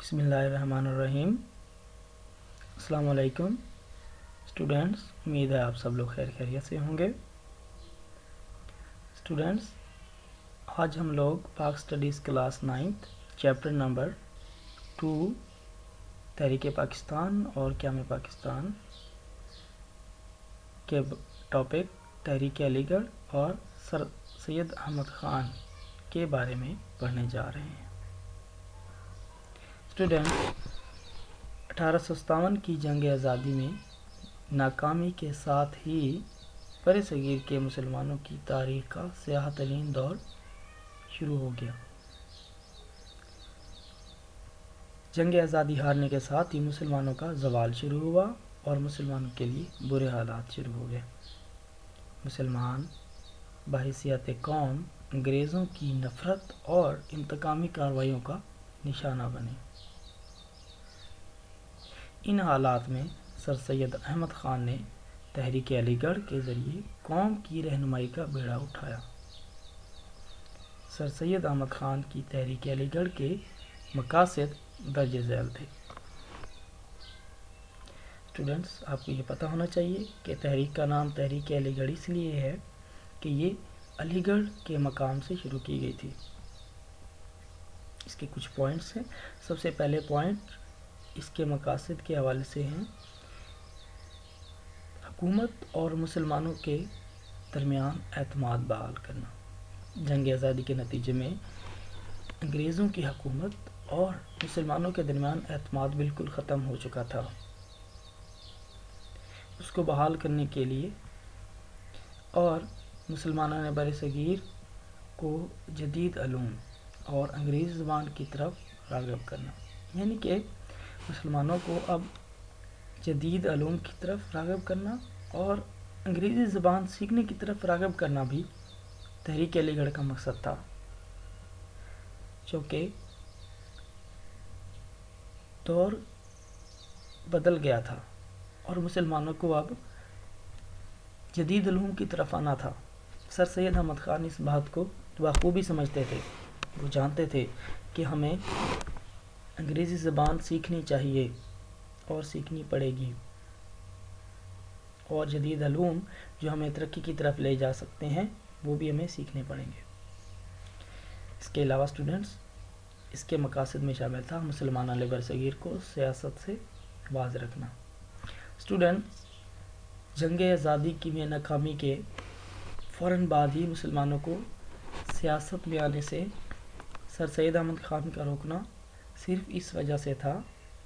بسم اللہ الرحمن الرحیم۔ السلام علیکم اسٹوڈینٹس، امید ہے آپ سب لوگ خیریت سے ہوں گے۔ اسٹوڈینٹس، آج ہم لوگ پاک سٹڈیز کلاس 9 چیپٹر نمبر 2 تحریک پاکستان اور قیام پاکستان کے ٹاپک تحریک علی گڑھ اور سر سید احمد خان کے بارے میں پڑھنے جا رہے ہیں۔ اسٹوڈینٹس، 1857 کی جنگ آزادی میں ناکامی کے ساتھ ہی برصغیر کے مسلمانوں کی تاریخ کا سیاہ ترین دور شروع ہو گیا۔ جنگ آزادی ہارنے کے ساتھ ہی مسلمانوں کا زوال شروع ہوا اور مسلمانوں کے لیے برے حالات شروع ہو گئے۔ مسلمان بحیثیت قوم انگریزوں کی نفرت اور انتقامی کارروائیوں کا نشانہ بنے۔ ان حالات میں سر سید احمد خان نے تحریک علی گڑھ کے ذریعے قوم کی رہنمائی کا بیڑا اٹھایا۔ سر سید احمد خان کی تحریک علی گڑھ کے مقاصد درج ذیل تھے۔ اسٹوڈنٹس، آپ کو یہ پتہ ہونا چاہیے کہ تحریک کا نام تحریک علی گڑھ اس لیے ہے کہ یہ علی گڑھ کے مقام سے شروع کی گئی تھی۔ اس کے کچھ پوائنٹس ہیں۔ سب سے پہلے پوائنٹ اس کے مقاصد کے حوالے سے ہیں: حکومت اور مسلمانوں کے درمیان اعتماد بحال کرنا۔ جنگ آزادی کے نتیجے میں انگریزوں کی حکومت اور مسلمانوں کے درمیان اعتماد بالکل ختم ہو چکا تھا۔ اس کو بحال کرنے کے لیے اور مسلمانوں نے برصغیر کو جدید علوم اور انگریزی زبان کی طرف راغب کرنا، یعنی کہ مسلمانوں کو اب جدید علوم کی طرف راغب کرنا اور انگریزی زبان سیکھنے کی طرف راغب کرنا بھی تحریک علی گڑھ کا مقصد تھا، چونکہ دور بدل گیا تھا اور مسلمانوں کو اب جدید علوم کی طرف آنا تھا۔ سر سید احمد خان اس بات کو بخوبی سمجھتے تھے۔ وہ جانتے تھے کہ ہمیں انگریزی زبان سیکھنی چاہیے اور سیکھنی پڑے گی، اور جدید علوم جو ہمیں ترقی کی طرف لے جا سکتے ہیں وہ بھی ہمیں سیکھنے پڑیں گے۔ اس کے علاوہ اسٹوڈنٹس، اس کے مقاصد میں شامل تھا مسلمان برصغیر کو سیاست سے باز رکھنا۔ اسٹوڈنٹس، جنگ آزادی کی میں ناکامی کے فوراً بعد ہی مسلمانوں کو سیاست میں آنے سے سر سید احمد خان کا روکنا صرف اس وجہ سے تھا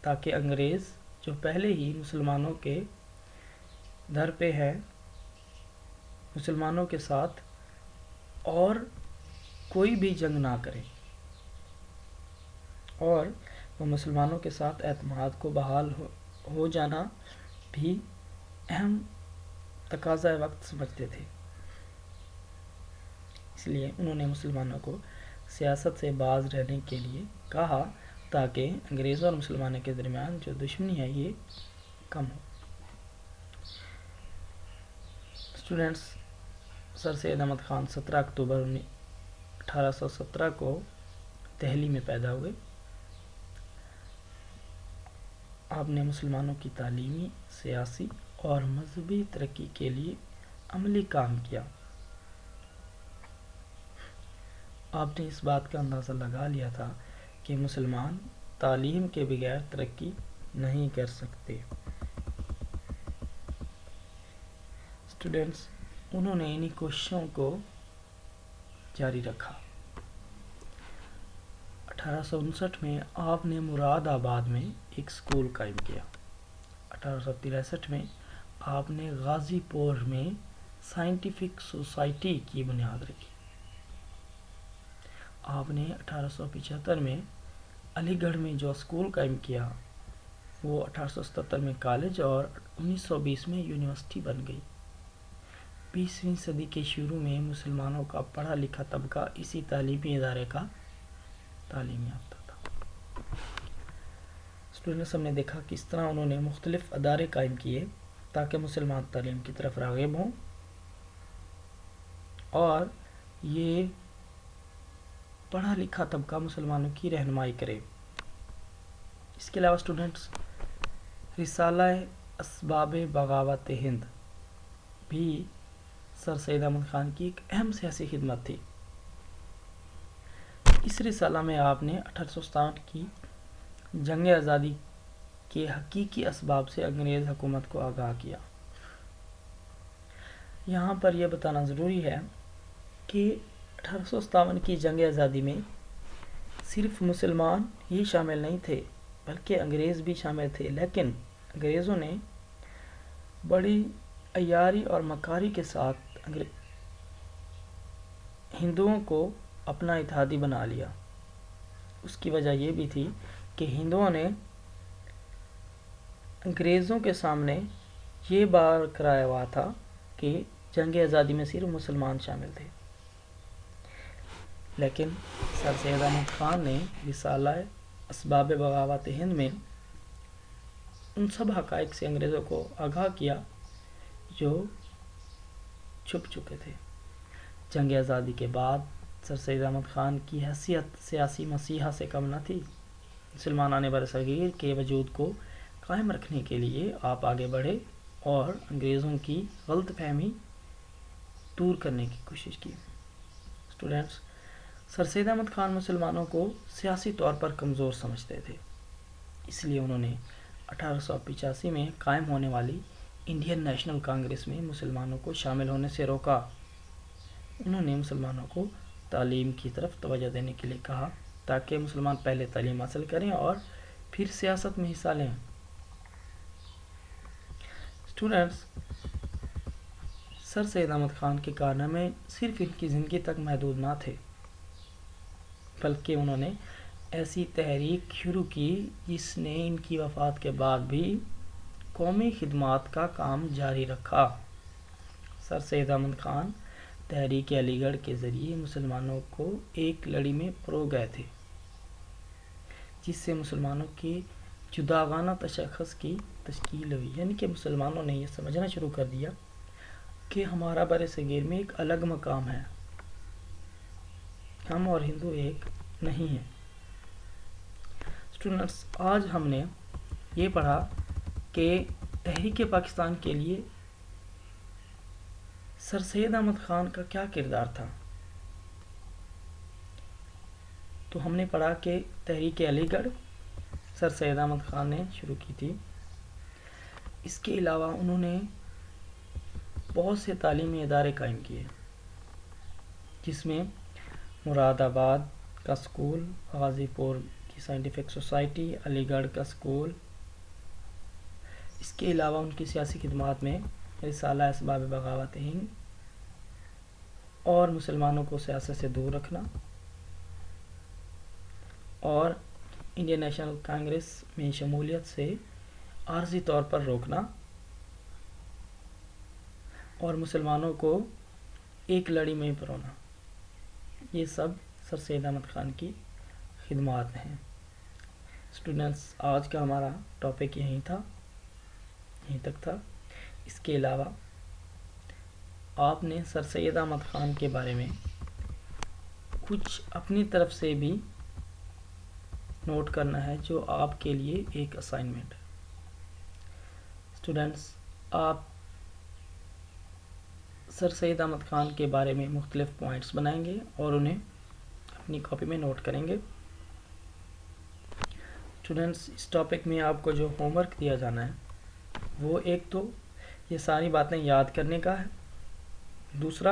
تاکہ انگریز جو پہلے ہی مسلمانوں کے در پہ ہے، مسلمانوں کے ساتھ اور کوئی بھی جنگ نہ کرے اور وہ مسلمانوں کے ساتھ اعتماد کو بحال ہو جانا بھی اہم تقاضۂ وقت سمجھتے تھے۔ اس لیے انہوں نے مسلمانوں کو سیاست سے باز رہنے کے لیے کہا تاکہ انگریزوں اور مسلمانوں کے درمیان جو دشمنی ہے یہ کم ہو۔ اسٹوڈنٹس، سر سید احمد خان 17 اکتوبر 1817 کو دہلی میں پیدا ہوئے۔ آپ نے مسلمانوں کی تعلیمی، سیاسی اور مذہبی ترقی کے لیے عملی کام کیا۔ آپ نے اس بات کا اندازہ لگا لیا تھا کہ مسلمان تعلیم کے بغیر ترقی نہیں کر سکتے۔ اسٹوڈنٹس، انہوں نے انہی کوششوں کو جاری رکھا۔ 1859 میں آپ نے مراد آباد میں ایک اسکول قائم کیا۔ 1863 میں آپ نے غازی پور میں سائنٹیفک سوسائٹی کی بنیاد رکھی۔ آپ نے 1875 میں علی گڑھ میں جو اسکول قائم کیا وہ 1877 میں کالج اور 1920 میں یونیورسٹی بن گئی۔ 20ویں صدی کے شروع میں مسلمانوں کا پڑھا لکھا طبقہ اسی تعلیمی ادارے کا تعلیم یافتہ تھا۔ اسٹوڈنٹس، ہم نے دیکھا کس طرح انہوں نے مختلف ادارے قائم کیے تاکہ مسلمان تعلیم کی طرف راغب ہوں اور یہ پڑھا لکھا طبقہ مسلمانوں کی رہنمائی کرے۔ اس کے علاوہ اسٹوڈنٹس رسالہ اسباب بغاوت ہند بھی سر سید احمد خان کی ایک اہم سیاسی خدمت تھی۔ اس رسالہ میں آپ نے 1867 کی جنگ آزادی کے حقیقی اسباب سے انگریز حکومت کو آگاہ کیا۔ یہاں پر یہ بتانا ضروری ہے کہ 1857 کی جنگ آزادی میں صرف مسلمان ہی شامل نہیں تھے بلکہ انگریز بھی شامل تھے، لیکن انگریزوں نے بڑی عیاری اور مکاری کے ساتھ ہندوؤں کو اپنا اتحادی بنا لیا۔ اس کی وجہ یہ بھی تھی کہ ہندوؤں نے انگریزوں کے سامنے یہ بار کرایا ہوا تھا کہ جنگ آزادی میں صرف مسلمان شامل تھے، لیکن سر سید احمد خان نے رسالہ اسباب بغاوت ہند میں ان سب حقائق سے انگریزوں کو آگاہ کیا جو چھپ چکے تھے۔ جنگ آزادی کے بعد سر سید احمد خان کی حیثیت سیاسی مسیحا سے کم نہ تھی۔ مسلمانان برصغیر کے وجود کو قائم رکھنے کے لیے آپ آگے بڑھے اور انگریزوں کی غلط فہمی دور کرنے کی کوشش کی۔ اسٹوڈنٹس، سر سید احمد خان مسلمانوں کو سیاسی طور پر کمزور سمجھتے تھے، اس لیے انہوں نے 1885 میں قائم ہونے والی انڈین نیشنل کانگریس میں مسلمانوں کو شامل ہونے سے روکا۔ انہوں نے مسلمانوں کو تعلیم کی طرف توجہ دینے کے لیے کہا تاکہ مسلمان پہلے تعلیم حاصل کریں اور پھر سیاست میں حصہ لیں۔ اسٹوڈنٹس، سر سید احمد خان کے کارنامے صرف ان کی زندگی تک محدود نہ تھے، بلکہ انہوں نے ایسی تحریک شروع کی جس نے ان کی وفات کے بعد بھی قومی خدمات کا کام جاری رکھا۔ سر سید احمد خان تحریک علی گڑھ کے ذریعے مسلمانوں کو ایک لڑی میں پرو گئے تھے، جس سے مسلمانوں کے جداگانہ تشخص کی تشکیل ہوئی، یعنی کہ مسلمانوں نے یہ سمجھنا شروع کر دیا کہ ہمارا برصغیر میں ایک الگ مقام ہے، ہم اور ہندو ایک نہیں ہیں۔ اسٹوڈنٹس، آج ہم نے یہ پڑھا کہ تحریک پاکستان کے لیے سر سید احمد خان کا کیا کردار تھا۔ تو ہم نے پڑھا کہ تحریک علی گڑھ سر سید احمد خان نے شروع کی تھی۔ اس کے علاوہ انہوں نے بہت سے تعلیمی ادارے قائم کیے، جس میں مراد آباد کا اسکول، غازی پور کی سائنٹیفک سوسائٹی، علی گڑھ کا اسکول۔ اس کے علاوہ ان کی سیاسی خدمات میں رسالہ اسباب بغاوت ہند اور مسلمانوں کو سیاست سے دور رکھنا، اور انڈین نیشنل کانگریس میں شمولیت سے عارضی طور پر روکنا، اور مسلمانوں کو ایک لڑی میں پرونا، یہ سب سر سید احمد خان کی خدمات ہیں۔ اسٹوڈنٹس، آج کا ہمارا ٹاپک یہیں تک تھا۔ اس کے علاوہ آپ نے سر سید احمد خان کے بارے میں کچھ اپنی طرف سے بھی نوٹ کرنا ہے، جو آپ کے لیے ایک اسائنمنٹ ہے۔ اسٹوڈنٹس، آپ سر سید احمد خان کے بارے میں مختلف پوائنٹس بنائیں گے اور انہیں اپنی کاپی میں نوٹ کریں گے۔ اسٹوڈنٹس، اس ٹاپک میں آپ کو جو ہوم ورک دیا جانا ہے وہ ایک تو یہ ساری باتیں یاد کرنے کا ہے، دوسرا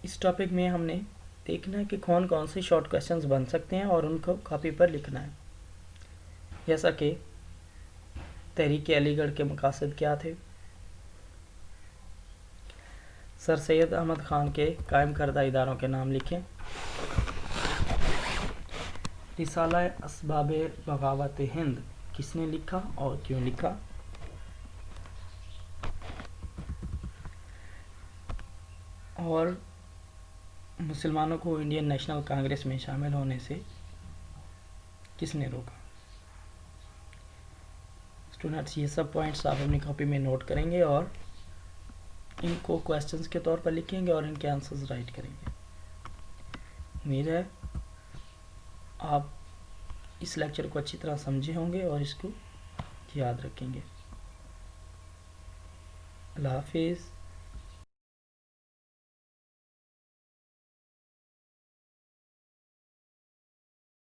اس ٹاپک میں ہم نے دیکھنا ہے کہ کون کون سے شارٹ کویسچنز بن سکتے ہیں اور ان کو کاپی پر لکھنا ہے، جیسا کہ تحریک علی گڑھ کے مقاصد کیا تھے، سر سید احمد خان کے قائم کردہ اداروں کے نام لکھیں، رسالہ اسباب بغاوت ہند کس نے لکھا اور کیوں لکھا، اور مسلمانوں کو انڈین نیشنل کانگریس میں شامل ہونے سے کس نے روکا۔ اسٹوڈنٹس، یہ سب پوائنٹس آپ اپنی کاپی میں نوٹ کریں گے اور ان کو کویسچنز کے طور پر لکھیں گے اور ان کے آنسرز رائٹ کریں گے۔ امید ہے آپ اس لیکچر کو اچھی طرح سمجھے ہوں گے اور اس کو یاد رکھیں گے. اللہ حافظ.